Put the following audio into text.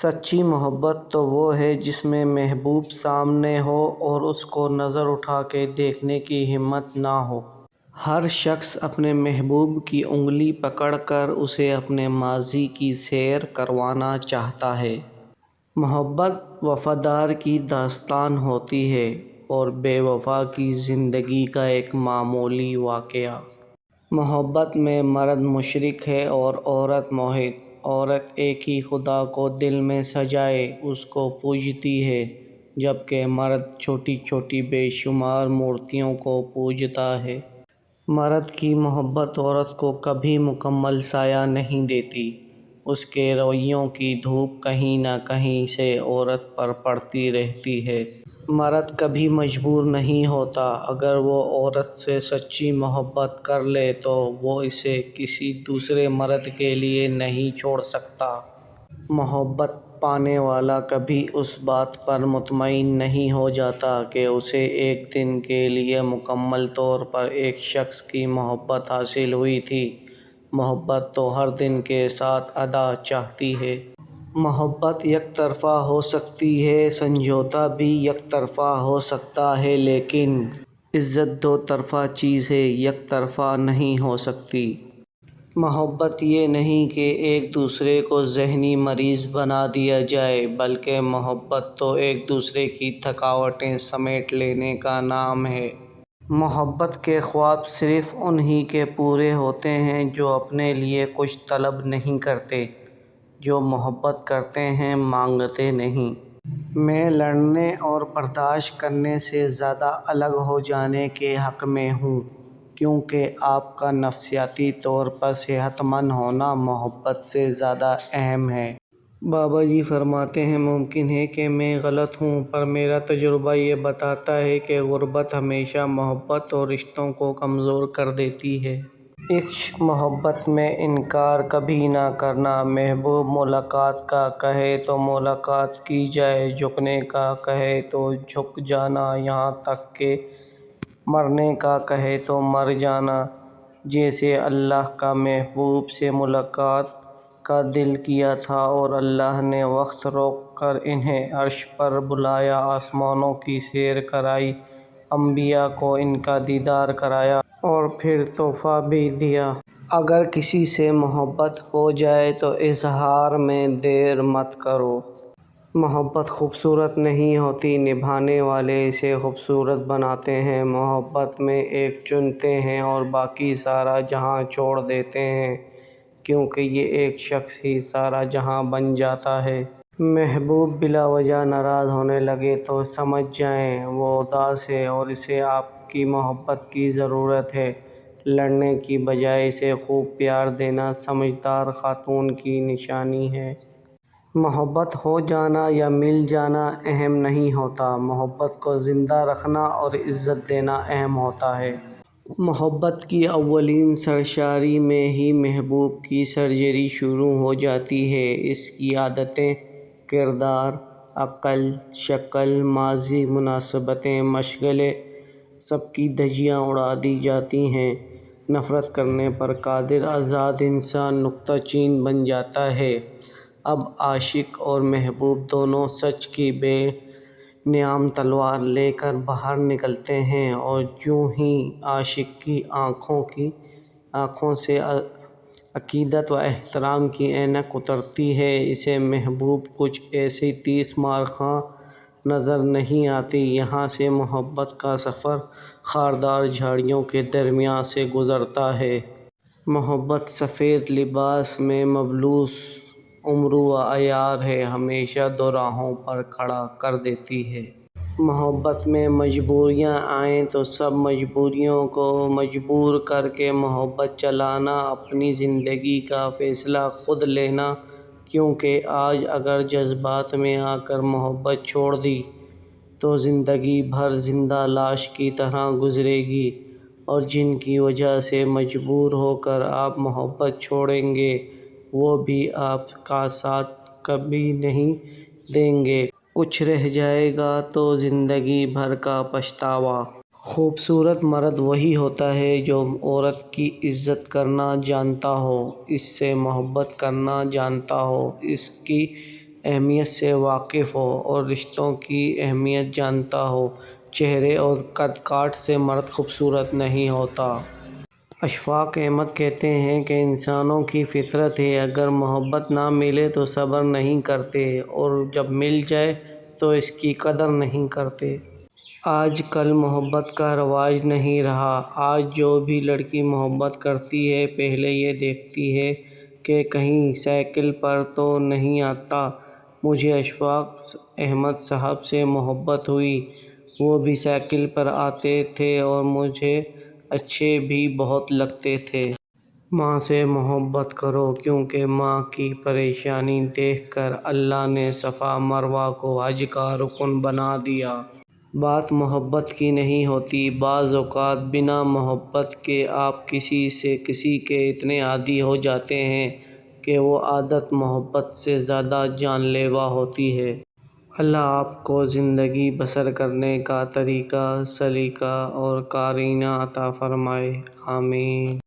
سچی محبت تو وہ ہے جس میں محبوب سامنے ہو اور اس کو نظر اٹھا کے دیکھنے کی ہمت نہ ہو۔ ہر شخص اپنے محبوب کی انگلی پکڑ کر اسے اپنے ماضی کی سیر کروانا چاہتا ہے۔ محبت وفادار کی داستان ہوتی ہے اور بے وفا کی زندگی کا ایک معمولی واقعہ۔ محبت میں مرد مشرک ہے اور عورت موحد۔ عورت ایک ہی خدا کو دل میں سجائے اس کو پوجتی ہے، جبکہ مرد چھوٹی چھوٹی بے شمار مورتیوں کو پوجتا ہے۔ مرد کی محبت عورت کو کبھی مکمل سایہ نہیں دیتی، اس کے رویوں کی دھوپ کہیں نہ کہیں سے عورت پر پڑتی رہتی ہے۔ مرد کبھی مجبور نہیں ہوتا، اگر وہ عورت سے سچی محبت کر لے تو وہ اسے کسی دوسرے مرد کے لیے نہیں چھوڑ سکتا۔ محبت پانے والا کبھی اس بات پر مطمئن نہیں ہو جاتا کہ اسے ایک دن کے لیے مکمل طور پر ایک شخص کی محبت حاصل ہوئی تھی۔ محبت تو ہر دن کے ساتھ ادا چاہتی ہے۔ محبت یک طرفہ ہو سکتی ہے، سمجھوتا بھی یک طرفہ ہو سکتا ہے، لیکن عزت دو طرفہ چیز ہے، یک طرفہ نہیں ہو سکتی۔ محبت یہ نہیں کہ ایک دوسرے کو ذہنی مریض بنا دیا جائے، بلکہ محبت تو ایک دوسرے کی تھکاوٹیں سمیٹ لینے کا نام ہے۔ محبت کے خواب صرف انہی کے پورے ہوتے ہیں جو اپنے لیے کچھ طلب نہیں کرتے، جو محبت کرتے ہیں مانگتے نہیں۔ میں لڑنے اور برداشت کرنے سے زیادہ الگ ہو جانے کے حق میں ہوں، کیونکہ آپ کا نفسیاتی طور پر صحت مند ہونا محبت سے زیادہ اہم ہے۔ بابا جی فرماتے ہیں، ممکن ہے کہ میں غلط ہوں، پر میرا تجربہ یہ بتاتا ہے کہ غربت ہمیشہ محبت اور رشتوں کو کمزور کر دیتی ہے۔ عشق محبت میں انکار کبھی نہ کرنا، محبوب ملاقات کا کہے تو ملاقات کی جائے، جھکنے کا کہے تو جھک جانا، یہاں تک کہ مرنے کا کہے تو مر جانا۔ جیسے اللہ کا محبوب سے ملاقات کا دل کیا تھا اور اللہ نے وقت روک کر انہیں عرش پر بلایا، آسمانوں کی سیر کرائی، انبیاء کو ان کا دیدار کرایا اور پھر تحفہ بھی دیا۔ اگر کسی سے محبت ہو جائے تو اظہار میں دیر مت کرو۔ محبت خوبصورت نہیں ہوتی، نبھانے والے اسے خوبصورت بناتے ہیں۔ محبت میں ایک چنتے ہیں اور باقی سارا جہاں چھوڑ دیتے ہیں، کیونکہ یہ ایک شخص ہی سارا جہاں بن جاتا ہے۔ محبوب بلا وجہ ناراض ہونے لگے تو سمجھ جائیں وہ اداس ہے اور اسے آپ کی محبت کی ضرورت ہے۔ لڑنے کی بجائے اسے خوب پیار دینا سمجھدار خاتون کی نشانی ہے۔ محبت ہو جانا یا مل جانا اہم نہیں ہوتا، محبت کو زندہ رکھنا اور عزت دینا اہم ہوتا ہے۔ محبت کی اولین سرشاری میں ہی محبوب کی سرجری شروع ہو جاتی ہے۔ اس کی عادتیں، کردار، عقل، شکل، ماضی، مناسبتیں، مشغلے، سب کی دھجیاں اڑا دی جاتی ہیں۔ نفرت کرنے پر قادر آزاد انسان نقطہ چین بن جاتا ہے۔ اب عاشق اور محبوب دونوں سچ کی بے نیام تلوار لے کر باہر نکلتے ہیں، اور جوں ہی عاشق کی آنکھوں سے عقیدت و احترام کی اینک اترتی ہے، اسے محبوب کچھ ایسی تیس مار خاں نظر نہیں آتی۔ یہاں سے محبت کا سفر خاردار جھاڑیوں کے درمیان سے گزرتا ہے۔ محبت سفید لباس میں ملبوس امرو و عیار ہے، ہمیشہ دو راہوں پر کھڑا کر دیتی ہے۔ محبت میں مجبوریاں آئیں تو سب مجبوریوں کو مجبور کر کے محبت چلانا، اپنی زندگی کا فیصلہ خود لینا، کیونکہ آج اگر جذبات میں آ کر محبت چھوڑ دی تو زندگی بھر زندہ لاش کی طرح گزرے گی، اور جن کی وجہ سے مجبور ہو کر آپ محبت چھوڑیں گے وہ بھی آپ کا ساتھ کبھی نہیں دیں گے، کچھ رہ جائے گا تو زندگی بھر کا پچھتاوا۔ خوبصورت مرد وہی ہوتا ہے جو عورت کی عزت کرنا جانتا ہو، اس سے محبت کرنا جانتا ہو، اس کی اہمیت سے واقف ہو اور رشتوں کی اہمیت جانتا ہو۔ چہرے اور قد کاٹ سے مرد خوبصورت نہیں ہوتا۔ اشفاق احمد کہتے ہیں کہ انسانوں کی فطرت ہے، اگر محبت نہ ملے تو صبر نہیں کرتے اور جب مل جائے تو اس کی قدر نہیں کرتے۔ آج کل محبت کا رواج نہیں رہا۔ آج جو بھی لڑکی محبت کرتی ہے پہلے یہ دیکھتی ہے کہ کہیں سائیکل پر تو نہیں آتا۔ مجھے اشفاق احمد صاحب سے محبت ہوئی، وہ بھی سائیکل پر آتے تھے اور مجھے اچھے بھی بہت لگتے تھے۔ ماں سے محبت کرو کیونکہ ماں کی پریشانی دیکھ کر اللہ نے صفا مروہ کو حج کا رکن بنا دیا۔ بات محبت کی نہیں ہوتی، بعض اوقات بنا محبت کے آپ کسی کے اتنے عادی ہو جاتے ہیں کہ وہ عادت محبت سے زیادہ جان لیوا ہوتی ہے۔ اللہ آپ کو زندگی بسر کرنے کا طریقہ، سلیقہ اور قرینہ عطا فرمائے، آمین۔